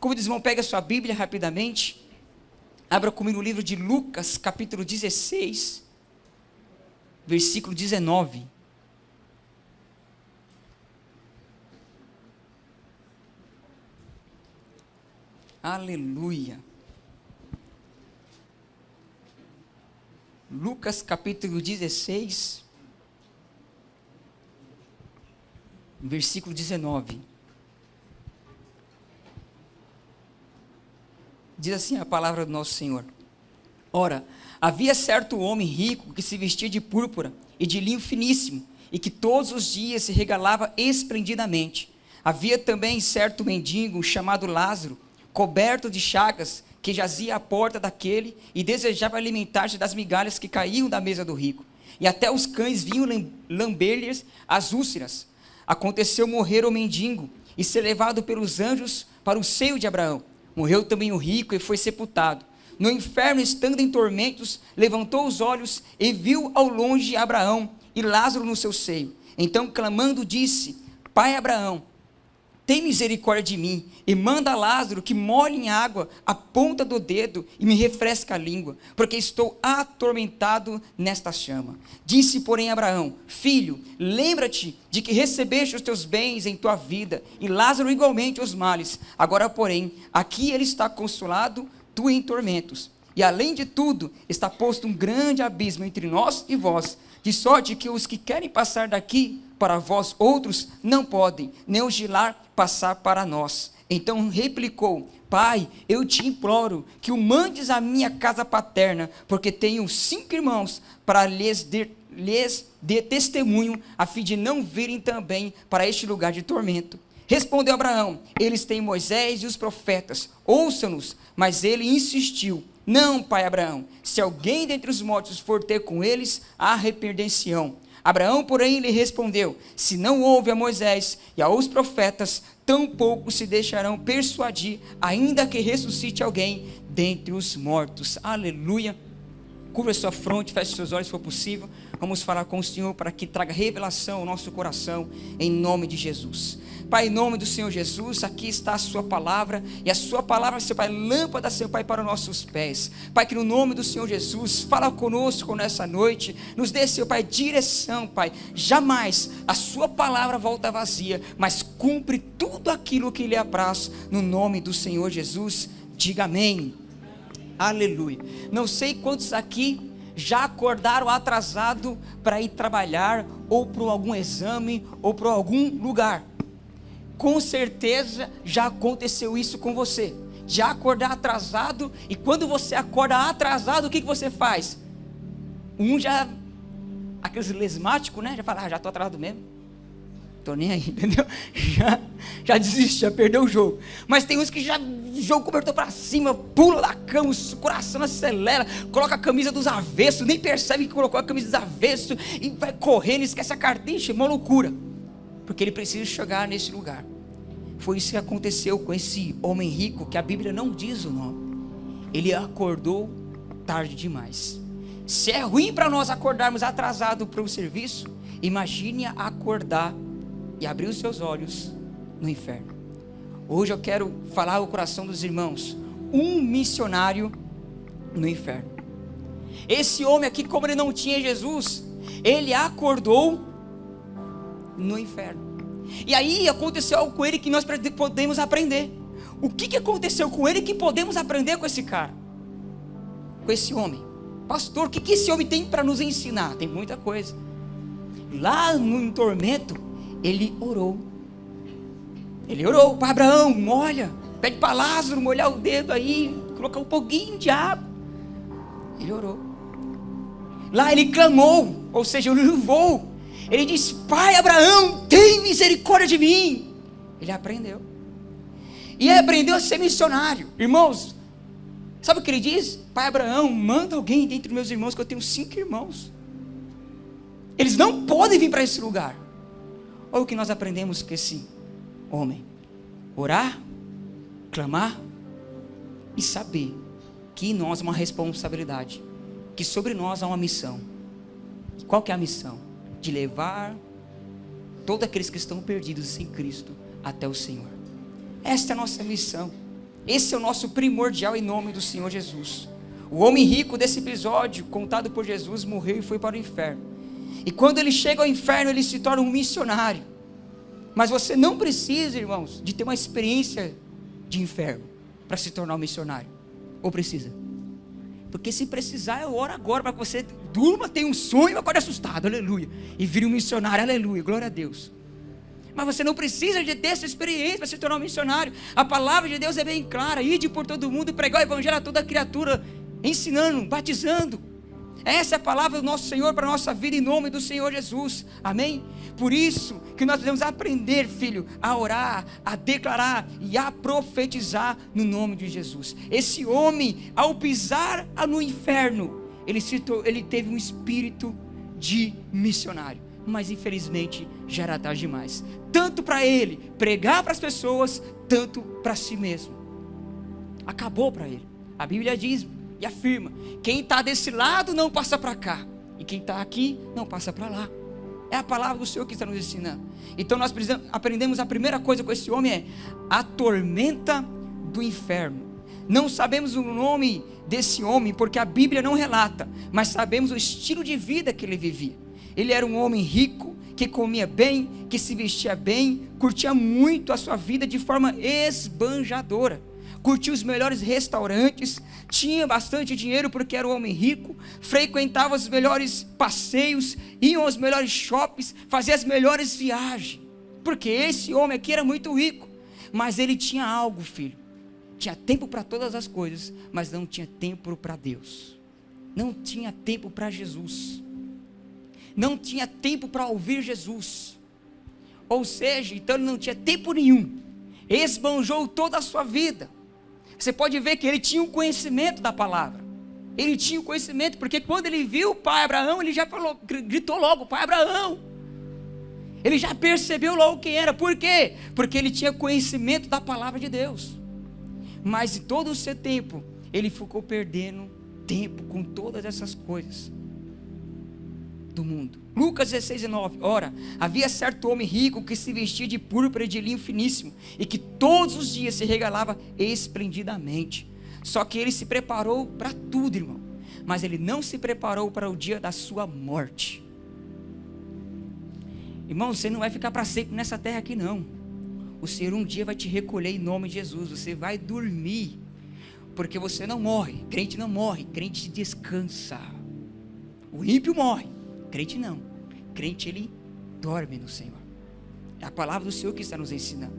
Como diz, irmão, pega a sua Bíblia rapidamente. Abra comigo no livro de Lucas, capítulo 16, versículo 19. Aleluia. Lucas capítulo 16, versículo 19. Diz assim a palavra do nosso Senhor: Ora, havia certo homem rico que se vestia de púrpura e de linho finíssimo, e que todos os dias se regalava esplendidamente. Havia também certo mendigo chamado Lázaro, coberto de chagas, que jazia à porta daquele e desejava alimentar-se das migalhas que caíam da mesa do rico. E até os cães vinham lamber-lhes as úlceras. Aconteceu morrer o mendigo e ser levado pelos anjos para o seio de Abraão. Morreu também o rico e foi sepultado. No inferno, estando em tormentos, levantou os olhos e viu ao longe Abraão e Lázaro no seu seio. Então, clamando, disse: Pai Abraão, tem misericórdia de mim, e manda Lázaro que molhe em água a ponta do dedo e me refresque a língua, porque estou atormentado nesta chama. Disse, porém, Abraão: Filho, lembra-te de que recebeste os teus bens em tua vida, e Lázaro igualmente os males. Agora, porém, aqui ele está consolado, tu em tormentos. E além de tudo, está posto um grande abismo entre nós e vós, de sorte que os que querem passar daqui para vós outros não podem, nem os de lá passar para nós. Então replicou: Pai, eu te imploro que o mandes à minha casa paterna, porque tenho 5 irmãos, para lhes dê testemunho, a fim de não virem também para este lugar de tormento. Respondeu Abraão: Eles têm Moisés e os profetas, ouçam-nos. Mas ele insistiu: Não, pai Abraão, se alguém dentre os mortos for ter com eles, arrepender-se-ão. Abraão, porém, lhe respondeu: Se não ouve a Moisés e aos profetas, tampouco se deixarão persuadir, ainda que ressuscite alguém dentre os mortos. Aleluia. Cubra sua fronte, feche seus olhos se for possível. Vamos falar com o Senhor para que traga revelação ao nosso coração, em nome de Jesus. Pai, em nome do Senhor Jesus, aqui está a sua palavra, e a sua palavra, Seu Pai, lâmpada, Seu Pai, para os nossos pés. Pai, que no nome do Senhor Jesus, fala conosco nessa noite, nos dê, Seu Pai, direção, Pai. Jamais a sua palavra volta vazia, mas cumpre tudo aquilo que lhe apraz, no nome do Senhor Jesus. Diga amém. Aleluia. Não sei quantos aqui já acordaram atrasado para ir trabalhar, ou para algum exame, ou para algum lugar. Com certeza já aconteceu isso com você. Já acordar atrasado, e quando você acorda atrasado, o que você faz? Já, aqueles lesmáticos, né? Já fala: já estou atrasado mesmo. Estou nem aí, entendeu? Já desiste, já perdeu o jogo. Mas tem uns que já o jogo cobertor para cima, pula da cama, o coração acelera, coloca a camisa dos avessos, nem percebe que colocou a camisa dos avessos, e vai correndo, esquece a cartucho, é uma loucura, porque ele precisa chegar nesse lugar. Foi isso que aconteceu com esse homem rico, que a Bíblia não diz o nome. Ele acordou tarde demais. Se é ruim para nós acordarmos atrasado para o serviço, imagine acordar e abrir os seus olhos no inferno. Hoje eu quero falar ao coração dos irmãos: um missionário no inferno. Esse homem aqui, como ele não tinha Jesus, ele acordou no inferno. E aí aconteceu algo com ele que nós podemos aprender. O que aconteceu com ele que podemos aprender com esse cara, com esse homem? Pastor, o que esse homem tem para nos ensinar? Tem muita coisa. Lá no tormento, ele orou. Pai Abraão, molha, pede para Lázaro molhar o dedo aí, colocar um pouquinho de água. Ele orou. Lá ele clamou, ou seja, ele louvou. Ele disse: Pai Abraão, tem misericórdia de mim. Ele aprendeu. E ele aprendeu a ser missionário. Irmãos, sabe o que ele diz? Pai Abraão, manda alguém dentre os meus irmãos, que eu tenho 5 irmãos. Eles não podem vir para esse lugar. Olha o que nós aprendemos com esse homem: orar, clamar e saber que em nós há uma responsabilidade, que sobre nós há uma missão. E qual que é a missão? De levar todos aqueles que estão perdidos sem Cristo até o Senhor. Esta é a nossa missão. Esse é o nosso primordial em nome do Senhor Jesus. O homem rico desse episódio, contado por Jesus, morreu e foi para o inferno. E quando ele chega ao inferno, ele se torna um missionário. Mas você não precisa, irmãos, de ter uma experiência de inferno para se tornar um missionário. Ou precisa? Porque se precisar, eu oro agora para que você durma, tenha um sonho e acorde assustado, aleluia. E vire um missionário, aleluia, glória a Deus. Mas você não precisa de ter essa experiência para se tornar um missionário. A palavra de Deus é bem clara: ide por todo mundo e pregar o evangelho a toda criatura, ensinando, batizando. Essa é a palavra do nosso Senhor para a nossa vida, em nome do Senhor Jesus, amém? Por isso que nós devemos aprender, filho, a orar, a declarar e a profetizar no nome de Jesus. Esse homem, ao pisar no inferno, ele teve um espírito de missionário, mas infelizmente já era tarde demais, tanto para ele pregar para as pessoas, tanto para si mesmo. Acabou para ele. A Bíblia diz e afirma: quem está desse lado não passa para cá, e quem está aqui não passa para lá. É a palavra do Senhor que está nos ensinando. Então nós aprendemos a primeira coisa com esse homem é a tormenta do inferno. Não sabemos o nome desse homem porque a Bíblia não relata, mas sabemos o estilo de vida que ele vivia. Ele era um homem rico, que comia bem, que se vestia bem, curtia muito a sua vida de forma esbanjadora, curtia os melhores restaurantes, tinha bastante dinheiro porque era um homem rico, frequentava os melhores passeios, ia aos melhores shoppings, fazia as melhores viagens, porque esse homem aqui era muito rico. Mas ele tinha algo, filho, tinha tempo para todas as coisas, mas não tinha tempo para Deus, não tinha tempo para Jesus, não tinha tempo para ouvir Jesus. Ou seja, então ele não tinha tempo nenhum, esbanjou toda a sua vida. Você pode ver que ele tinha um conhecimento da palavra, ele tinha um conhecimento, porque quando ele viu o pai Abraão, ele já falou, gritou logo: pai Abraão. Ele já percebeu logo quem era. Por quê? Porque ele tinha conhecimento da palavra de Deus. Mas em todo o seu tempo, ele ficou perdendo tempo com todas essas coisas do mundo. Lucas 16:9. Ora, havia certo homem rico que se vestia de púrpura e de linho finíssimo, e que todos os dias se regalava esplendidamente. Só que ele se preparou para tudo, irmão, mas ele não se preparou para o dia da sua morte. Irmão, você não vai ficar para sempre nessa terra aqui não. O Senhor um dia vai te recolher em nome de Jesus. Você vai dormir, porque você não morre. Crente não morre, crente descansa. O ímpio morre, crente não. Crente, ele dorme no Senhor. É a palavra do Senhor que está nos ensinando.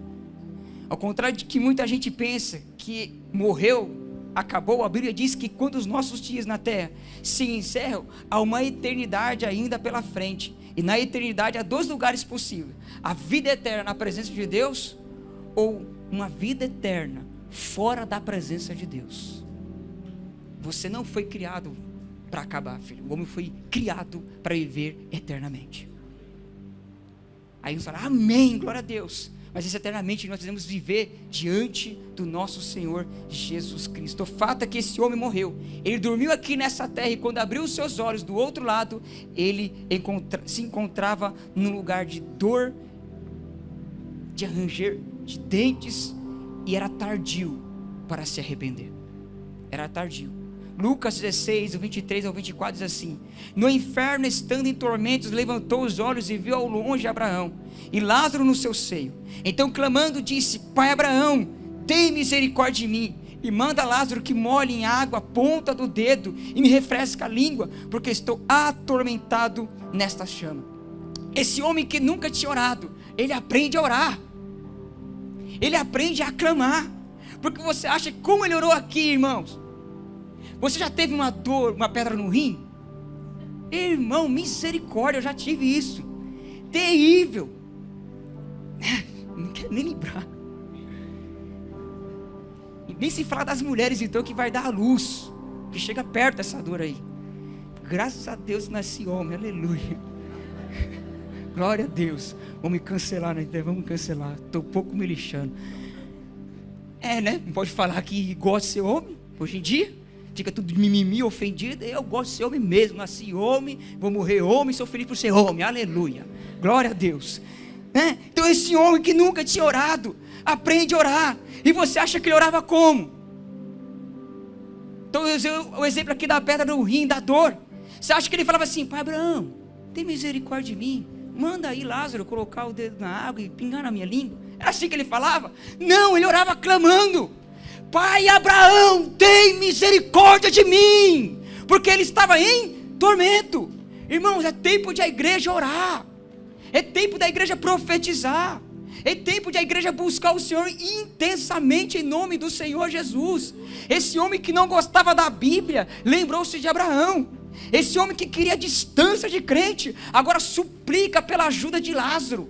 Ao contrário de que muita gente pensa que morreu, acabou, a Bíblia diz que quando os nossos dias na terra se encerram, há uma eternidade ainda pela frente. E na eternidade há dois lugares possíveis: a vida eterna na presença de Deus, ou uma vida eterna fora da presença de Deus. Você não foi criado para acabar, filho. O homem foi criado para viver eternamente. Aí você fala: amém, glória a Deus. Mas isso eternamente nós devemos viver diante do nosso Senhor Jesus Cristo. O fato é que esse homem morreu. Ele dormiu aqui nessa terra, e quando abriu os seus olhos do outro lado, ele se encontrava num lugar de dor, de ranger de dentes, e era tardio para se arrepender. Era tardio. Lucas 16, 23 ao 24 diz assim: no inferno, estando em tormentos, levantou os olhos e viu ao longe Abraão e Lázaro no seu seio. Então, clamando, disse: pai Abraão, tem misericórdia de mim, e manda Lázaro que molhe em água a ponta do dedo e me refresca a língua, porque estou atormentado nesta chama. Esse homem que nunca tinha orado, ele aprende a orar, ele aprende a clamar. Porque você acha que como ele orou aqui, irmãos? Você já teve uma dor, uma pedra no rim? Irmão, misericórdia, eu já tive isso. Terrível. Não quero nem lembrar. E nem se falar das mulheres então que vai dar a luz, que chega perto dessa dor aí. Graças a Deus nasci homem, aleluia. Glória a Deus. Vamos cancelar, né? Vamos cancelar. Estou um pouco me lixando. Né? Não pode falar que gosta de ser homem hoje em dia. Fica tudo mimimi, ofendido. Eu gosto de ser homem mesmo. Nasci homem, vou morrer homem, sou feliz por ser homem. Aleluia. Glória a Deus. né? Então esse homem que nunca tinha orado, aprende a orar. E você acha que ele orava como? Então eu usei o exemplo aqui da pedra do rim, da dor. Você acha que ele falava assim: pai Abraão, tem misericórdia de mim, manda aí Lázaro colocar o dedo na água e pingar na minha língua? Era assim que ele falava? Não, ele orava clamando: pai Abraão, tem misericórdia de mim, porque ele estava em tormento. Irmãos, é tempo de a igreja orar, é tempo da igreja profetizar, é tempo de a igreja buscar o Senhor intensamente em nome do Senhor Jesus. Esse homem que não gostava da Bíblia lembrou-se de Abraão. Esse homem que queria distância de crente, agora suplica pela ajuda de Lázaro.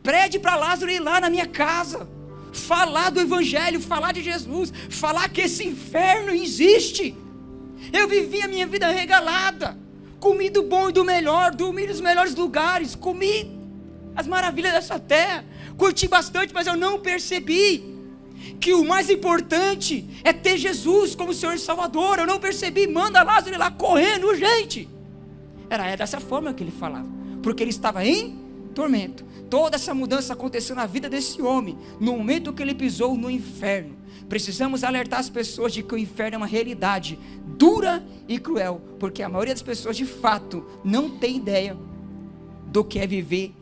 Pede para Lázaro ir lá na minha casa, falar do Evangelho, falar de Jesus, falar que esse inferno existe. Eu vivi a minha vida regalada, comi do bom e do melhor, dormi nos melhores lugares, comi as maravilhas dessa terra, curti bastante, mas eu não percebi que o mais importante é ter Jesus como Senhor e Salvador. Eu não percebi. Manda Lázaro ir lá correndo, urgente. Era dessa forma que ele falava, porque ele estava em tormento. Toda essa mudança aconteceu na vida desse homem, no momento que ele pisou no inferno. Precisamos alertar as pessoas de que o inferno é uma realidade dura e cruel, porque a maioria das pessoas de fato não tem ideia do que é viver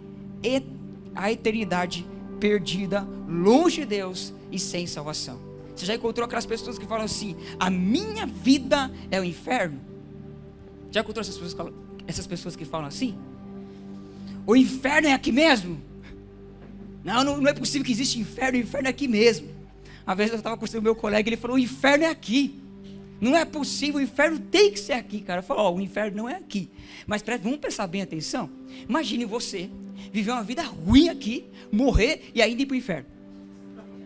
a eternidade perdida, longe de Deus e sem salvação. Você já encontrou aquelas pessoas que falam assim: a minha vida é o inferno? Já encontrou essas pessoas que falam assim? O inferno é aqui mesmo? Não é possível que exista inferno, o inferno é aqui mesmo. Uma vez eu estava conversando com meu colega, ele falou: o inferno é aqui. Não é possível, o inferno tem que ser aqui, cara. Eu falo: o inferno não é aqui. Mas vamos prestar bem atenção. Imagine você viver uma vida ruim aqui, morrer e ainda ir para o inferno.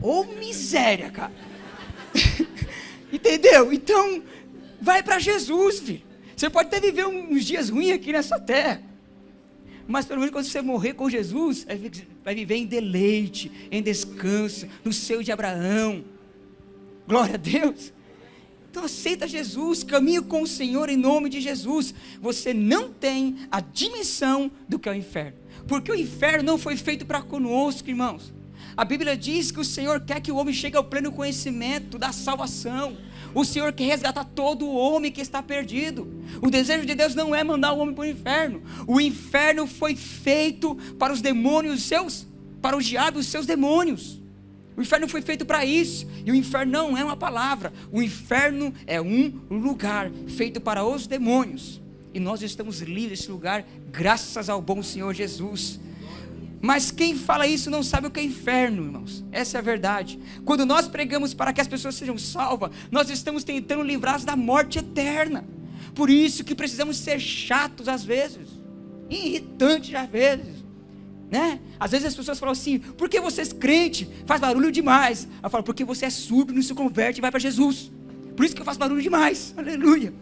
Ô miséria, cara. Entendeu? Então, vai para Jesus, filho. Você pode até viver uns dias ruins aqui nessa terra, mas pelo menos quando você morrer com Jesus, vai viver em deleite, em descanso, no seio de Abraão. Glória a Deus. Então aceita Jesus, caminhe com o Senhor em nome de Jesus. Você não tem a dimensão do que é o inferno, porque o inferno não foi feito para conosco, irmãos. A Bíblia diz que o Senhor quer que o homem chegue ao pleno conhecimento da salvação. O Senhor quer resgatar todo o homem que está perdido. O desejo de Deus não é mandar o homem para o inferno. O inferno foi feito para os demônios para o diabo e os seus demônios. O inferno foi feito para isso. E o inferno não é uma palavra. O inferno é um lugar feito para os demônios. E nós estamos livres desse lugar, graças ao bom Senhor Jesus. Mas quem fala isso não sabe o que é inferno, irmãos. Essa é a verdade. Quando nós pregamos para que as pessoas sejam salvas, nós estamos tentando livrá-las da morte eterna. Por isso que precisamos ser chatos às vezes, irritantes às vezes, né? Às vezes as pessoas falam assim: por que você é crente, faz barulho demais? Eu falo: porque você é surdo, não se converte e vai para Jesus. Por isso que eu faço barulho demais. Aleluia.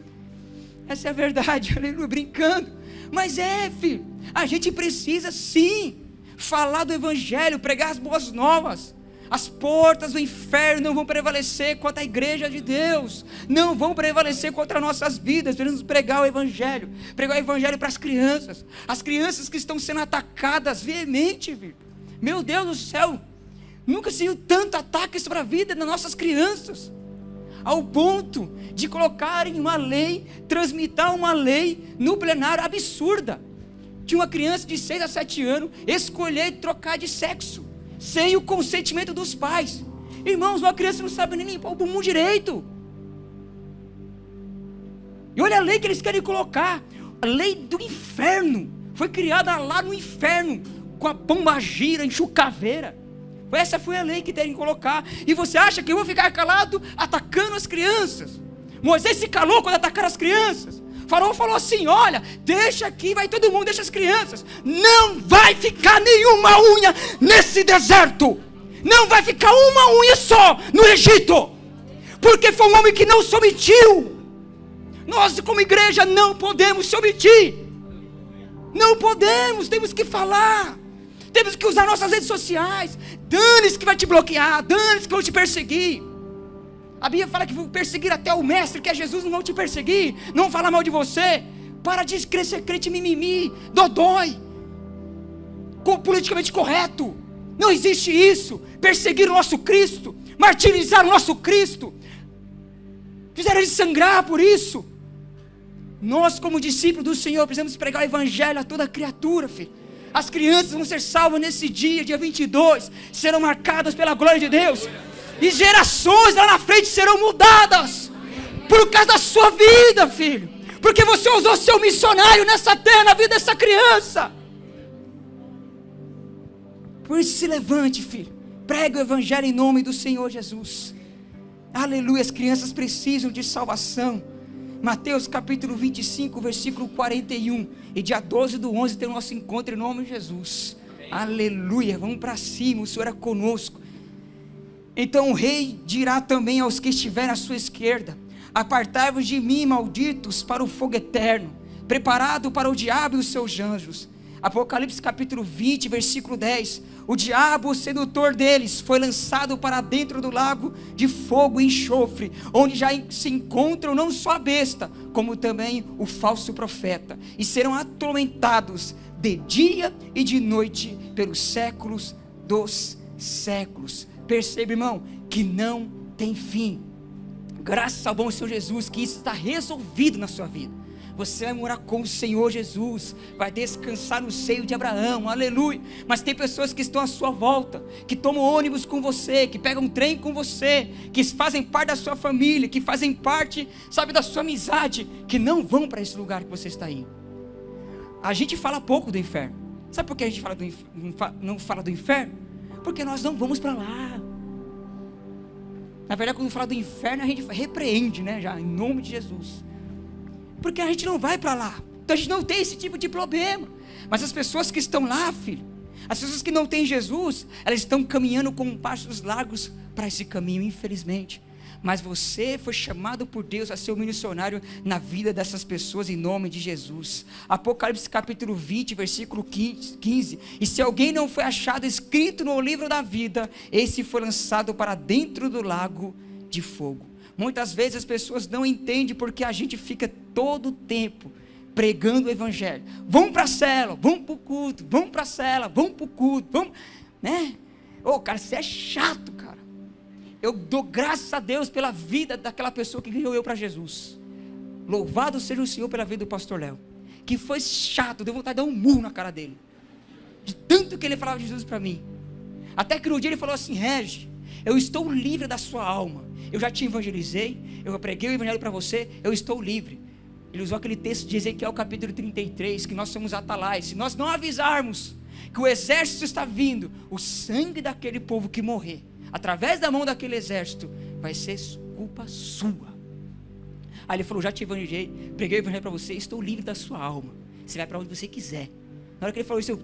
Essa é a verdade. Aleluia. Brincando. Mas filho, a gente precisa sim falar do Evangelho, pregar as boas novas. As portas do inferno não vão prevalecer contra a igreja de Deus, não vão prevalecer contra nossas vidas. Devemos pregar o Evangelho para as crianças que estão sendo atacadas veemente, viu? Meu Deus do céu, nunca se viu tanto ataque sobre a vida das nossas crianças, ao ponto de colocarem uma lei, transmitir uma lei no plenário absurda, de uma criança de 6 a 7 anos escolher trocar de sexo, sem o consentimento dos pais. Irmãos, uma criança não sabe nem limpar o bumbum direito. E olha a lei que eles querem colocar, a lei do inferno, foi criada lá no inferno, com a pombagira, enxucaveira. Essa foi a lei que querem colocar. E você acha que eu vou ficar calado atacando as crianças? Moisés se calou quando atacaram as crianças. Faraó falou assim: olha, deixa aqui, vai todo mundo, deixa as crianças. Não vai ficar nenhuma unha nesse deserto. Não vai ficar uma unha só no Egito. Porque foi um homem que não se omitiu. Nós como igreja não podemos se omitir. Não podemos, temos que falar. Temos que usar nossas redes sociais. Dane-se que vai te bloquear, dane-se que vão te perseguir. A Bíblia fala que vão perseguir até o mestre, que é Jesus, não vão te perseguir, não vão falar mal de você. Para de ser crente mimimi, dodói. politicamente correto. Não existe isso. Perseguir o nosso Cristo, martirizar o nosso Cristo, fizeram ele sangrar por isso. Nós, como discípulos do Senhor, precisamos pregar o evangelho a toda criatura, filho. As crianças vão ser salvas nesse dia 22, serão marcadas pela glória de Deus, e gerações lá na frente serão mudadas, por causa da sua vida, filho, porque você usou seu missionário nessa terra, na vida dessa criança. Por isso se levante, filho, pregue o evangelho em nome do Senhor Jesus. Aleluia, as crianças precisam de salvação. Mateus capítulo 25, versículo 41. E dia 12/11 tem o nosso encontro em nome de Jesus. Amém. Aleluia, vamos para cima, o Senhor é conosco. Então o rei dirá também aos que estiverem à sua esquerda: apartai-vos de mim, malditos, para o fogo eterno, preparado para o diabo e os seus anjos. Apocalipse capítulo 20, versículo 10. O diabo, o sedutor deles, foi lançado para dentro do lago de fogo e enxofre, onde já se encontram não só a besta, como também o falso profeta, e serão atormentados de dia e de noite pelos séculos dos séculos. Perceba, irmão, que não tem fim. Graças ao bom Senhor Jesus, que isso está resolvido na sua vida. Você vai morar com o Senhor Jesus, vai descansar no seio de Abraão, aleluia. Mas tem pessoas que estão à sua volta, que tomam ônibus com você, que pegam um trem com você, que fazem parte da sua família, que fazem parte, sabe, da sua amizade, que não vão para esse lugar que você está indo. A gente fala pouco do inferno. Sabe por que a gente não fala do inferno? Porque nós não vamos para lá. Na verdade, quando fala do inferno, a gente repreende, né, já, em nome de Jesus. Porque a gente não vai para lá. Então a gente não tem esse tipo de problema. Mas as pessoas que estão lá, filho, as pessoas que não têm Jesus, elas estão caminhando com passos largos para esse caminho, infelizmente. Mas você foi chamado por Deus a ser um missionário na vida dessas pessoas, em nome de Jesus. Apocalipse capítulo 20, versículo 15. E se alguém não foi achado escrito no livro da vida, esse foi lançado para dentro do lago de fogo. Muitas vezes as pessoas não entendem porque a gente fica todo o tempo pregando o evangelho. Vamos para a cela, vamos para o culto, vamos para a cela, vamos para o culto, vamos, né? Ô, cara, você é chato, cara. Eu dou graças a Deus pela vida daquela pessoa que ganhou eu para Jesus. Louvado seja o Senhor pela vida do pastor Léo, que foi chato, deu vontade de dar um murro na cara dele, de tanto que ele falava de Jesus para mim. Até que no dia ele falou assim: Regi, eu estou livre da sua alma. Eu já te evangelizei, eu preguei o evangelho para você, eu estou livre. Ele usou aquele texto de Ezequiel capítulo 33, que nós somos atalais. Se nós não avisarmos que o exército está vindo, o sangue daquele povo que morrer, através da mão daquele exército, vai ser culpa sua. Aí ele falou: já te evangelizei, preguei o evangelho para você, estou livre da sua alma. Você vai para onde você quiser. Na hora que ele falou isso, eu...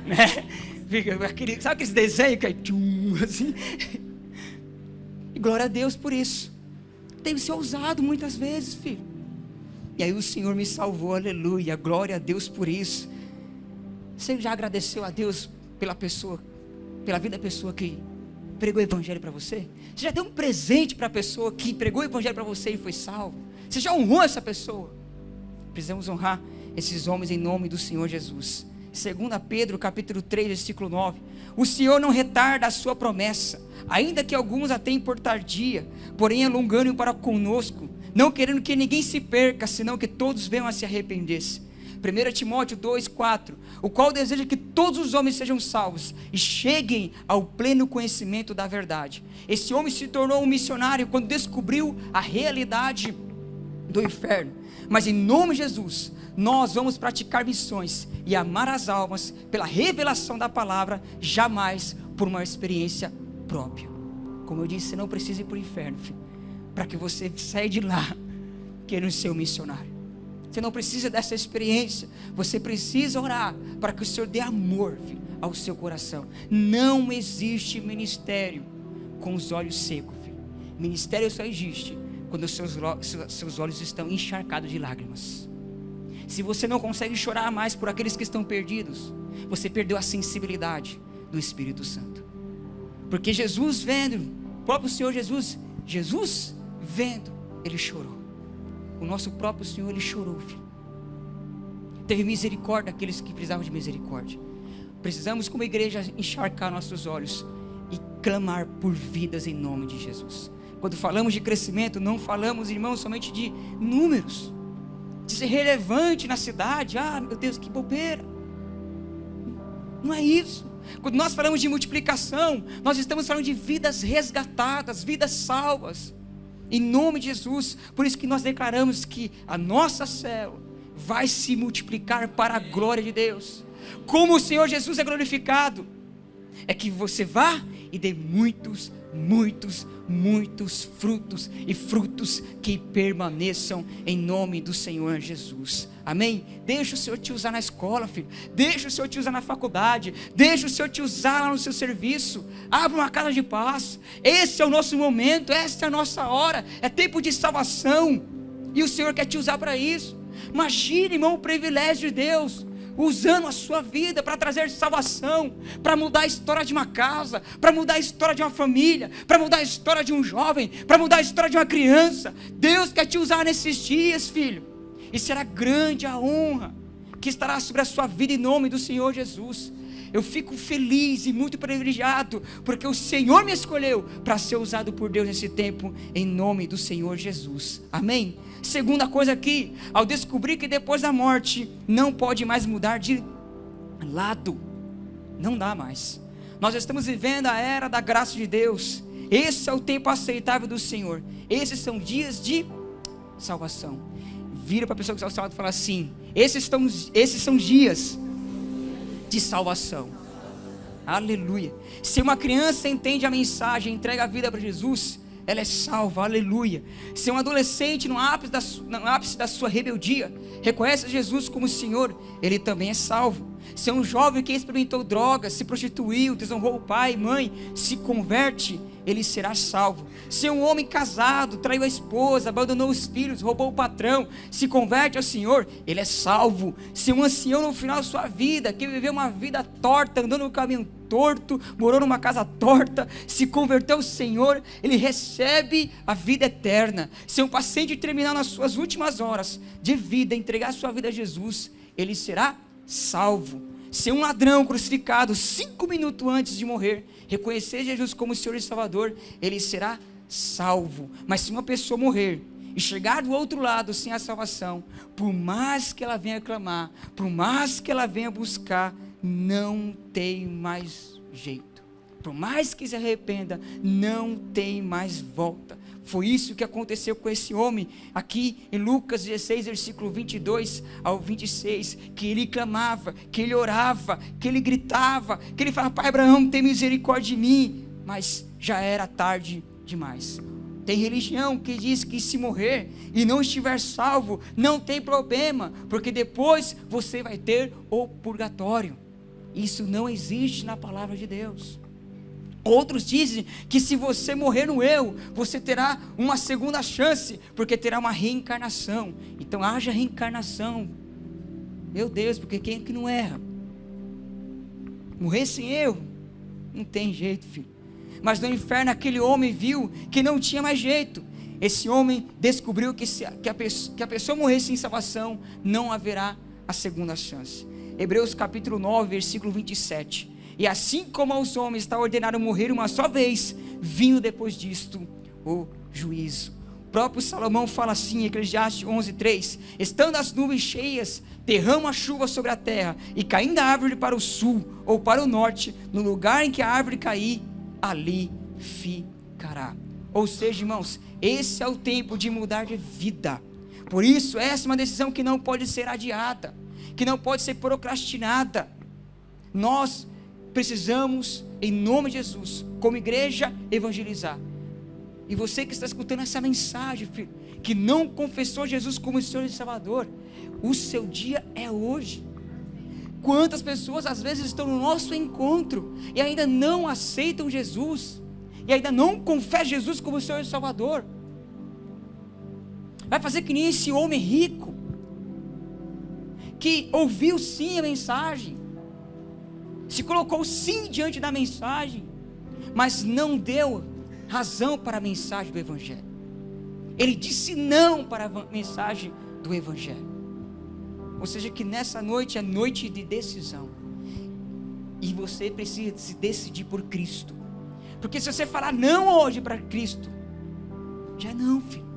né? Sabe aqueles desenhos que é assim? E glória a Deus por isso. Tem que ser ousado muitas vezes, filho. E aí o Senhor me salvou, aleluia, glória a Deus por isso. Você já agradeceu a Deus pela pessoa, pela vida da pessoa que pregou o evangelho para você? Você já deu um presente para a pessoa que pregou o evangelho para você e foi salvo? Você já honrou essa pessoa? Precisamos honrar esses homens em nome do Senhor Jesus. 2 Pedro capítulo 3, versículo 9. O Senhor não retarda a sua promessa, ainda que alguns a tenham por tardia, porém alongando para conosco, não querendo que ninguém se perca, senão que todos venham a se arrepender-se. 1 Timóteo 2, 4. O qual deseja que todos os homens sejam salvos e cheguem ao pleno conhecimento da verdade. Esse homem se tornou um missionário quando descobriu a realidade do inferno. Mas em nome de Jesus, nós vamos praticar missões e amar as almas pela revelação da palavra, jamais por uma experiência própria. Como eu disse, você não precisa ir para o inferno, filho, para que você saia de lá querendo ser um missionário. Você não precisa dessa experiência. Você precisa orar para que o Senhor dê amor, filho, ao seu coração. Não existe ministério com os olhos secos, filho. Ministério só existe quando os seus olhos estão encharcados de lágrimas. Se você não consegue chorar mais por aqueles que estão perdidos, você perdeu a sensibilidade do Espírito Santo. Porque Jesus vendo, o próprio Senhor Jesus vendo, Ele chorou. O nosso próprio Senhor, Ele chorou, filho. teve misericórdia daqueles que precisavam de misericórdia. Precisamos, como igreja, encharcar nossos olhos e clamar por vidas em nome de Jesus. Quando falamos de crescimento, não falamos, irmãos, somente de números, de ser relevante na cidade. Ah, meu Deus, que bobeira. Não é isso. Quando nós falamos de multiplicação, nós estamos falando de vidas resgatadas, vidas salvas, em nome de Jesus. Por isso que nós declaramos que a nossa célula vai se multiplicar para a glória de Deus. Como o Senhor Jesus é glorificado, é que você vá e dê muitos frutos, e frutos que permaneçam em nome do Senhor Jesus. Amém? Deixa o Senhor te usar na escola, filho. Deixa o Senhor te usar na faculdade. Deixa o Senhor te usar lá no seu serviço. Abra uma casa de paz. Esse é o nosso momento, essa é a nossa hora. É tempo de salvação, e o Senhor quer te usar para isso. Imagine, irmão, o privilégio de Deus usando a sua vida para trazer salvação, para mudar a história de uma casa, para mudar a história de uma família, para mudar a história de um jovem, para mudar a história de uma criança. Deus quer te usar nesses dias, filho, e será grande a honra que estará sobre a sua vida em nome do Senhor Jesus. Eu fico feliz e muito privilegiado, porque o Senhor me escolheu para ser usado por Deus nesse tempo, em nome do Senhor Jesus. Amém? Segunda coisa aqui, ao descobrir que depois da morte não pode mais mudar de lado, não dá mais. Nós estamos vivendo a era da graça de Deus. Esse é o tempo aceitável do Senhor. Esses são dias de salvação. Vira para a pessoa que está ao seu lado e fala assim: esses são dias de salvação. Aleluia. Se uma criança entende a mensagem, entrega a vida para Jesus, ela é salva, aleluia. Se um adolescente no ápice da sua rebeldia reconhece Jesus como Senhor, ele também é salvo. Se um jovem que experimentou drogas, se prostituiu, desonrou o pai e mãe, se converte, ele será salvo. Se um homem casado traiu a esposa, abandonou os filhos, roubou o patrão, se converte ao Senhor, ele é salvo. Se um ancião no final da sua vida, que viveu uma vida torta, andando no caminho torto, morou numa casa torta, se converteu ao Senhor, ele recebe a vida eterna. Se um paciente terminar nas suas últimas horas de vida, entregar sua vida a Jesus, ele será salvo. Se um ladrão crucificado 5 minutos antes de morrer reconhecer Jesus como Senhor e Salvador, ele será salvo. Mas se uma pessoa morrer e chegar do outro lado sem a salvação, por mais que ela venha clamar, por mais que ela venha buscar, não tem mais jeito. Por mais que se arrependa, não tem mais volta. Foi isso que aconteceu com esse homem, aqui em Lucas 16, versículo 22 ao 26, que ele clamava, que ele orava, que ele gritava, que ele falava: Pai Abraão, tem misericórdia de mim, mas já era tarde demais. Tem religião que diz que se morrer e não estiver salvo, não tem problema, porque depois você vai ter o purgatório. Isso não existe na palavra de Deus. Outros dizem que se você morrer no erro, você terá uma segunda chance, porque terá uma reencarnação. Então haja reencarnação. Meu Deus, porque quem é que não erra? Morrer sem erro? Não tem jeito, filho. Mas no inferno aquele homem viu que não tinha mais jeito. Esse homem descobriu que a pessoa morrer sem salvação, não haverá a segunda chance. Hebreus capítulo 9, versículo 27. E assim como aos homens está ordenado morrer uma só vez, vindo depois disto o juízo. O próprio Salomão fala assim, em Eclesiastes 11:3: estando as nuvens cheias, derrama a chuva sobre a terra, e caindo a árvore para o sul ou para o norte, no lugar em que a árvore cair, ali ficará. Ou seja, irmãos, esse é o tempo de mudar de vida. Por isso, essa é uma decisão que não pode ser adiada, que não pode ser procrastinada. Nós precisamos, em nome de Jesus, como igreja, evangelizar. E você que está escutando essa mensagem, filho, que não confessou Jesus como Senhor e Salvador, o seu dia é hoje. Quantas pessoas às vezes estão no nosso encontro e ainda não aceitam Jesus, e ainda não confessam Jesus como Senhor e Salvador? Vai fazer que nem esse homem rico, que ouviu sim a mensagem, se colocou sim diante da mensagem, mas não deu razão para a mensagem do Evangelho. Ele disse não para a mensagem do Evangelho. Ou seja, que nessa noite é noite de decisão. E você precisa se decidir por Cristo. Porque se você falar não hoje para Cristo, já não, filho.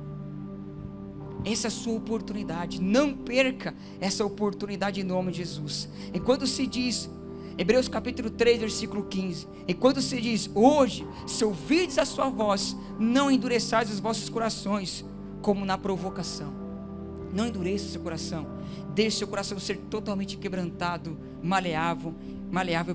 Essa é a sua oportunidade. Não perca essa oportunidade em nome de Jesus. Enquanto se diz, Hebreus capítulo 3, versículo 15. Enquanto se diz, hoje, se ouvirdes a sua voz, não endureçais os vossos corações, como na provocação. Não endureça o seu coração. Deixe seu coração ser totalmente quebrantado, maleável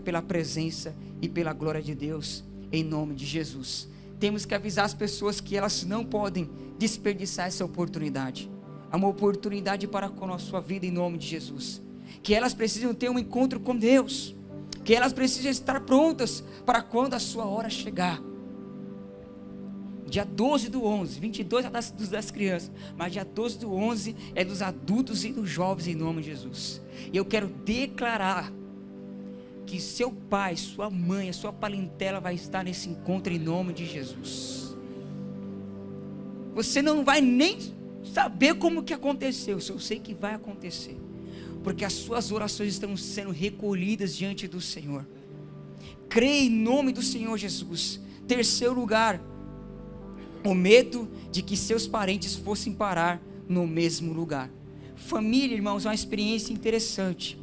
pela presença e pela glória de Deus, em nome de Jesus. Temos que avisar as pessoas que elas não podem desperdiçar essa oportunidade. É uma oportunidade para com a sua vida, em nome de Jesus. Que elas precisam ter um encontro com Deus. Que elas precisam estar prontas para quando a sua hora chegar. Dia 12 do 11, 22 é das crianças, mas dia 12 do 11 é dos adultos e dos jovens, em nome de Jesus. E eu quero declarar que seu pai, sua mãe, a sua parentela vai estar nesse encontro em nome de Jesus. Você não vai nem saber como que aconteceu, eu sei que vai acontecer, porque as suas orações estão sendo recolhidas diante do Senhor. Creia em nome do Senhor Jesus. Terceiro lugar, o medo de que seus parentes fossem parar no mesmo lugar. Família, irmãos, é uma experiência interessante.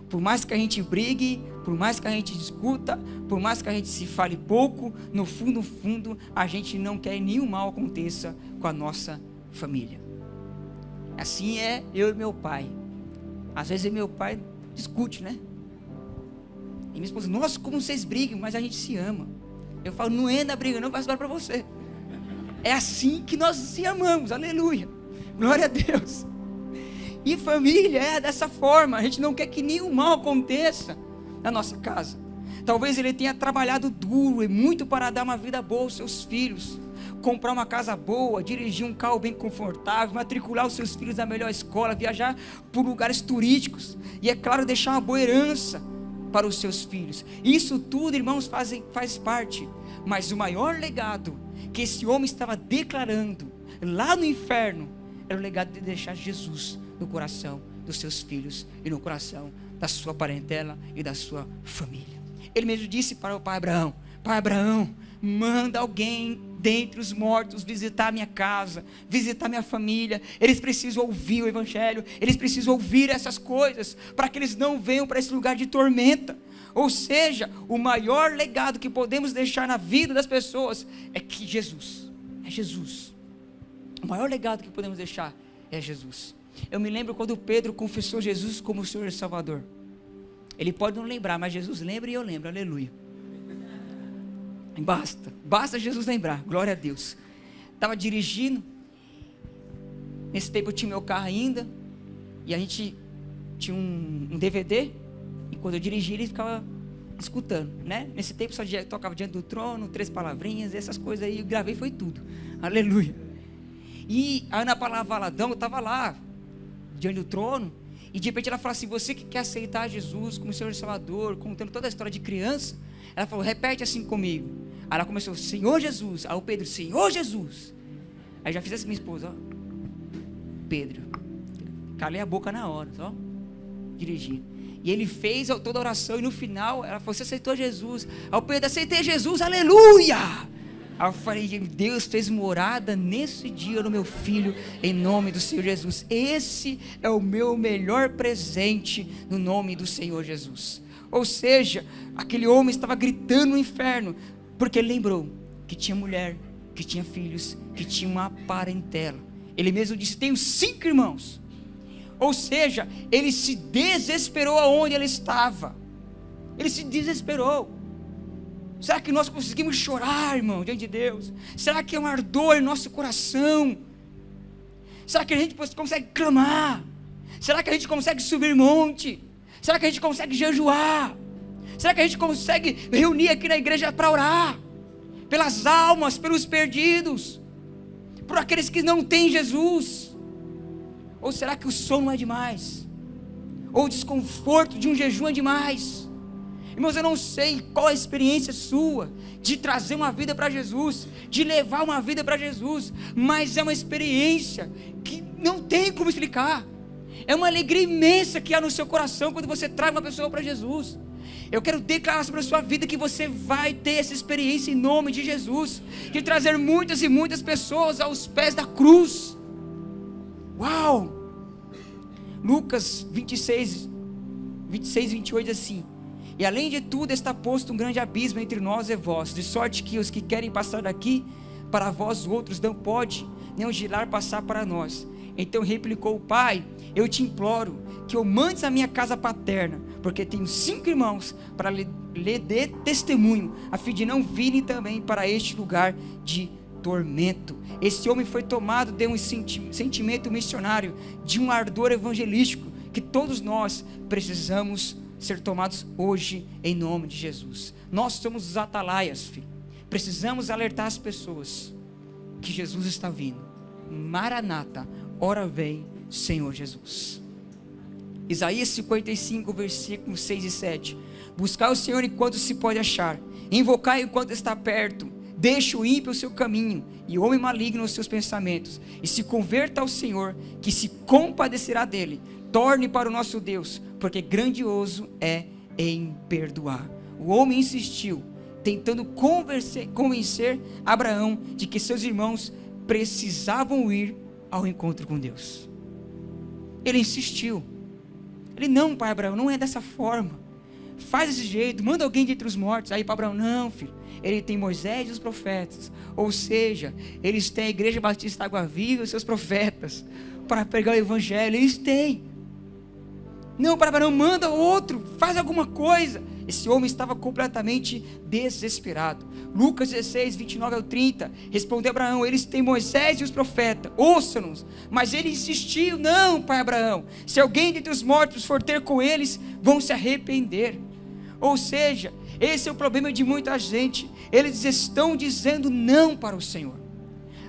Por mais que a gente brigue, por mais que a gente discuta, por mais que a gente se fale pouco, no fundo, a gente não quer que nenhum mal aconteça com a nossa família. Assim é eu e meu pai. Às vezes meu pai discute, né? E minha esposa, nossa, como vocês brigam, mas a gente se ama. Eu falo, não é na briga, não, vai falar para você. É assim que nós se amamos, aleluia, glória a Deus. E família é dessa forma, a gente não quer que nenhum mal aconteça na nossa casa. Talvez ele tenha trabalhado duro e muito para dar uma vida boa aos seus filhos, comprar uma casa boa, dirigir um carro bem confortável, matricular os seus filhos na melhor escola, viajar por lugares turísticos, e é claro, deixar uma boa herança para os seus filhos. Isso tudo, irmãos, faz parte, mas o maior legado que esse homem estava declarando lá no inferno era o legado de deixar Jesus no coração dos seus filhos e no coração da sua parentela e da sua família. Ele mesmo disse para o pai Abraão: pai Abraão, manda alguém dentre os mortos visitar a minha casa, visitar minha família. Eles precisam ouvir o evangelho, eles precisam ouvir essas coisas, para que eles não venham para esse lugar de tormenta. Ou seja, o maior legado que podemos deixar na vida das pessoas é que Jesus, é Jesus. O maior legado que podemos deixar é Jesus. Eu me lembro quando Pedro confessou Jesus como o Senhor e Salvador. Ele pode não lembrar, mas Jesus lembra e eu lembro, aleluia. Basta Jesus lembrar, glória a Deus. Estava dirigindo, nesse tempo eu tinha meu carro ainda, e a gente tinha um DVD, e quando eu dirigia ele ficava escutando, né? Nesse tempo só tocava Diante do Trono, 3 palavrinhas, essas coisas aí, eu gravei, foi tudo, aleluia. E a Ana Paula Valadão, eu estava lá, diante do trono, e de repente ela falou assim: você que quer aceitar Jesus como Senhor e Salvador, contando toda a história de criança, ela falou, repete assim comigo. Aí ela começou, Senhor Jesus. Aí o Pedro, Senhor Jesus. Aí já fiz assim, minha esposa, ó, Pedro, calei a boca na hora, ó, dirigindo. E ele fez toda a oração, e no final ela falou, você aceitou Jesus? Aí o Pedro, aceitei Jesus, aleluia. Aí eu falei, Deus fez morada nesse dia no meu filho, em nome do Senhor Jesus. Esse é o meu melhor presente, no nome do Senhor Jesus. Ou seja, aquele homem estava gritando no inferno, porque ele lembrou que tinha mulher, que tinha filhos, que tinha uma parentela. Ele mesmo disse, tenho 5 irmãos. Ou seja, ele se desesperou aonde ele estava. Ele se desesperou. Será que nós conseguimos chorar, irmão, diante de Deus? Será que é um ardor em nosso coração? Será que a gente consegue clamar? Será que a gente consegue subir monte? Será que a gente consegue jejuar? Será que a gente consegue reunir aqui na igreja para orar? Pelas almas, pelos perdidos, por aqueles que não têm Jesus? Ou será que o sono é demais? Ou o desconforto de um jejum é demais? Irmãos, eu não sei qual a experiência sua de trazer uma vida para Jesus, de levar uma vida para Jesus, mas é uma experiência que não tem como explicar. É uma alegria imensa que há no seu coração quando você traz uma pessoa para Jesus. Eu quero declarar sobre a sua vida que você vai ter essa experiência em nome de Jesus, de trazer muitas e muitas pessoas aos pés da cruz. Uau! Lucas 26, 28 diz assim: e além de tudo está posto um grande abismo entre nós e vós, de sorte que os que querem passar daqui para vós outros não pode nem o girar passar para nós. Então replicou o pai: eu te imploro que eu mandes a minha casa paterna, porque tenho 5 irmãos, para lhe dê testemunho, a fim de não virem também para este lugar de tormento. Esse homem foi tomado de um sentimento missionário, de um ardor evangelístico, que todos nós precisamos ser tomados hoje, em nome de Jesus. Nós somos os atalaias, filho. Precisamos alertar as pessoas que Jesus está vindo. Maranata, ora vem, Senhor Jesus. Isaías 55, versículos 6 e 7. Buscar o Senhor enquanto se pode achar, invocar enquanto está perto. Deixe o ímpio o seu caminho, e o homem maligno os seus pensamentos, e se converta ao Senhor, que se compadecerá dele. Torne para o nosso Deus, porque grandioso é em perdoar. O homem insistiu, tentando convencer Abraão de que seus irmãos precisavam ir ao encontro com Deus. Ele insistiu. Ele: não, pai Abraão, não é dessa forma. Faz desse jeito, manda alguém de entre os mortos. Aí para Abraão: não, filho, ele tem Moisés e os profetas. Ou seja, eles têm a Igreja Batista Água Viva e os seus profetas para pregar o Evangelho. Eles têm. Não, para Abraão, manda outro, faz alguma coisa. Esse homem estava completamente desesperado. Lucas 16, 29 ao 30, respondeu Abraão: eles têm Moisés e os profetas, ouçam-nos. Mas ele insistiu: não, pai Abraão, se alguém dentre os mortos for ter com eles, vão se arrepender. Ou seja, esse é o problema de muita gente. Eles estão dizendo não para o Senhor.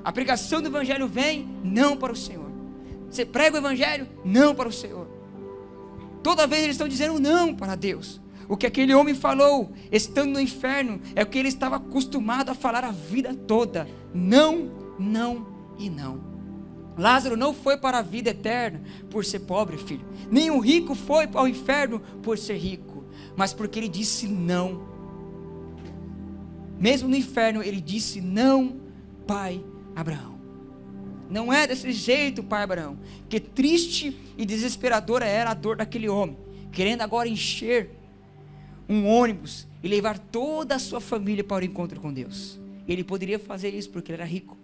A pregação do Evangelho vem, não para o Senhor. Você prega o Evangelho, não para o Senhor. Toda vez eles estão dizendo não para Deus. O que aquele homem falou, estando no inferno, é o que ele estava acostumado a falar a vida toda: não, não e não. Lázaro não foi para a vida eterna por ser pobre, filho. Nenhum rico foi ao inferno por ser rico, mas porque ele disse não. Mesmo no inferno ele disse não, pai Abraão. Não é desse jeito, pai Abraão. Que triste e desesperadora era a dor daquele homem, querendo agora encher um ônibus e levar toda a sua família para o encontro com Deus. Ele poderia fazer isso porque ele era rico,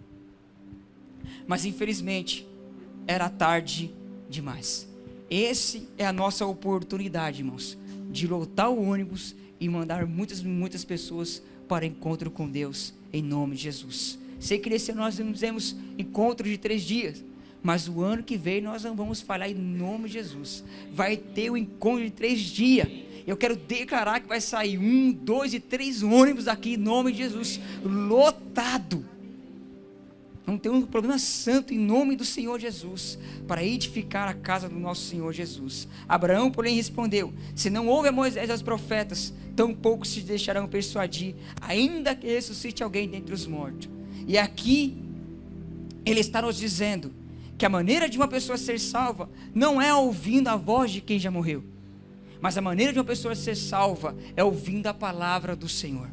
mas infelizmente era tarde demais. Essa é a nossa oportunidade, irmãos, de lotar o ônibus e mandar muitas pessoas para o encontro com Deus, em nome de Jesus. Sei que nesse ano nós não fizemos encontro de 3 dias, mas o ano que vem nós não vamos falhar, em nome de Jesus. Vai ter o encontro de 3 dias. Eu quero declarar que vai sair 1, 2 e 3 ônibus aqui, em nome de Jesus, lotado. Não tem um problema santo, em nome do Senhor Jesus, para edificar a casa do nosso Senhor Jesus. Abraão, porém, respondeu: se não houve a Moisés e aos profetas, tampouco se deixarão persuadir, ainda que ressuscite alguém dentre os mortos. E aqui ele está nos dizendo que a maneira de uma pessoa ser salva não é ouvindo a voz de quem já morreu, mas a maneira de uma pessoa ser salva é ouvindo a palavra do Senhor.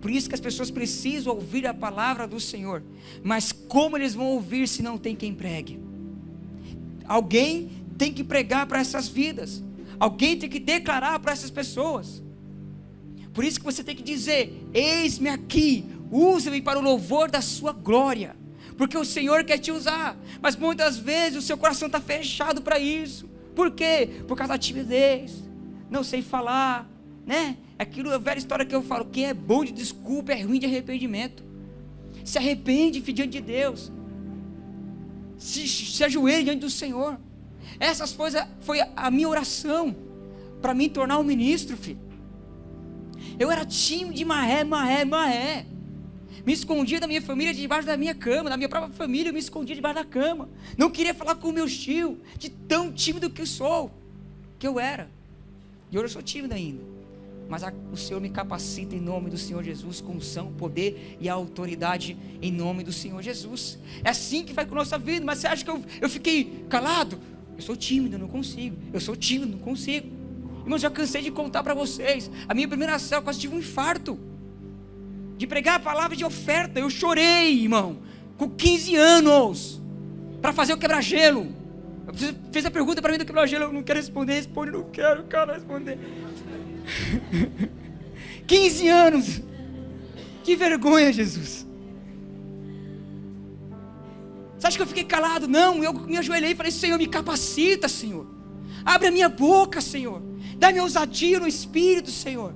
Por isso que as pessoas precisam ouvir a palavra do Senhor. Mas como eles vão ouvir se não tem quem pregue? Alguém tem que pregar para essas vidas. Alguém tem que declarar para essas pessoas. Por isso que você tem que dizer: eis-me aqui, use-me para o louvor da sua glória. Porque o Senhor quer te usar. Mas muitas vezes o seu coração está fechado para isso. Por quê? Por causa da timidez. Não sei falar, né? Aquilo é a velha história que eu falo: quem é bom de desculpa é ruim de arrependimento. Se arrepende, filho, diante de Deus. Se ajoelhe diante do Senhor. Essas coisas foi a minha oração para me tornar um ministro, filho. Eu era tímido de maré. Me escondia da minha família debaixo da minha cama. Da minha própria família eu me escondia debaixo da cama. Não queria falar com o meu tio, de tão tímido que eu era. E hoje eu sou tímido ainda. Mas o Senhor me capacita em nome do Senhor Jesus, com unção, poder e autoridade em nome do Senhor Jesus. É assim que vai com a nossa vida. Mas você acha que eu fiquei calado? Eu sou tímido, não consigo. Eu sou tímido, não consigo. Irmãos, já cansei de contar para vocês. A minha primeira célula, quase tive um infarto. De pregar a palavra de oferta. Eu chorei, irmão, com 15 anos. Para fazer o quebra-gelo. Você fez a pergunta para mim do quebra-gelo. Eu não quero responder. Responde, não quero, cara, responder. 15 anos. Que vergonha, Jesus. Você acha que eu fiquei calado? Não, eu me ajoelhei e falei: Senhor, me capacita, Senhor. Abre a minha boca, Senhor. Dá-me ousadia no Espírito, Senhor.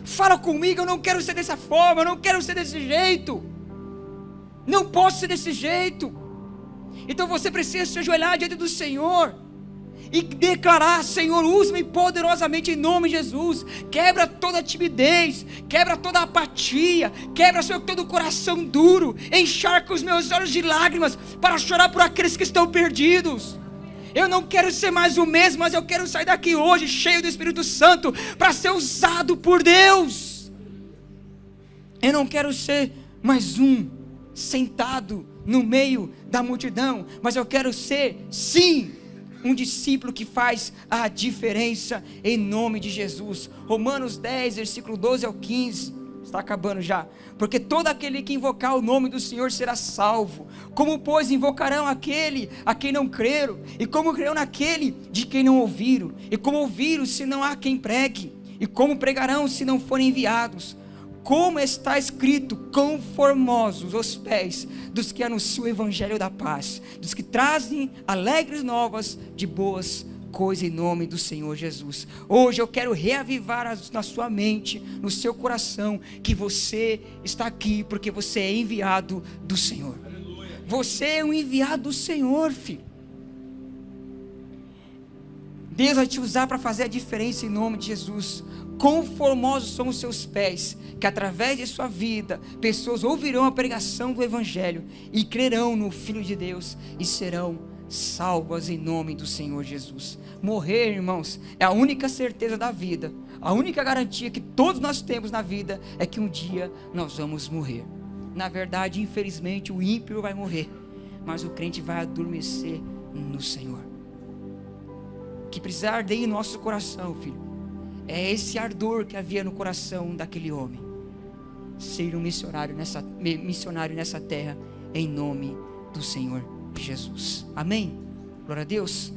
Fala comigo, eu não quero ser dessa forma, eu não quero ser desse jeito. Não posso ser desse jeito. Então você precisa se ajoelhar diante do Senhor e declarar: Senhor, usa-me poderosamente em nome de Jesus. Quebra toda a timidez, quebra toda a apatia, quebra, Senhor, todo o coração duro. Encharca os meus olhos de lágrimas para chorar por aqueles que estão perdidos. Eu não quero ser mais o mesmo, mas eu quero sair daqui hoje cheio do Espírito Santo para ser usado por Deus. Eu não quero ser mais um sentado no meio da multidão, mas eu quero ser, sim, um discípulo que faz a diferença em nome de Jesus. Romanos 10, versículo 12 ao 15, está acabando já. Porque todo aquele que invocar o nome do Senhor será salvo. Como, pois, invocarão aquele a quem não creram? E como crerão naquele de quem não ouviram? E como ouviram se não há quem pregue? E como pregarão se não forem enviados? Como está escrito: quão formosos os pés dos que anunciam o evangelho da paz, dos que trazem alegres novas de boas coisas em nome do Senhor Jesus. Hoje eu quero reavivar na sua mente, no seu coração, que você está aqui porque você é enviado do Senhor. Aleluia. Você é um enviado do Senhor, filho. Deus vai te usar para fazer a diferença em nome de Jesus. Quão formosos são os seus pés, que através de sua vida, pessoas ouvirão a pregação do Evangelho e crerão no Filho de Deus e serão salvas em nome do Senhor Jesus. Morrer, irmãos, é a única certeza da vida. A única garantia que todos nós temos na vida é que um dia nós vamos morrer. Na verdade, infelizmente, o ímpio vai morrer, mas o crente vai adormecer no Senhor. Que precisa arder em nosso coração, filho, é esse ardor que havia no coração daquele homem. Ser um missionário nessa terra, em nome do Senhor Jesus. Amém? Glória a Deus.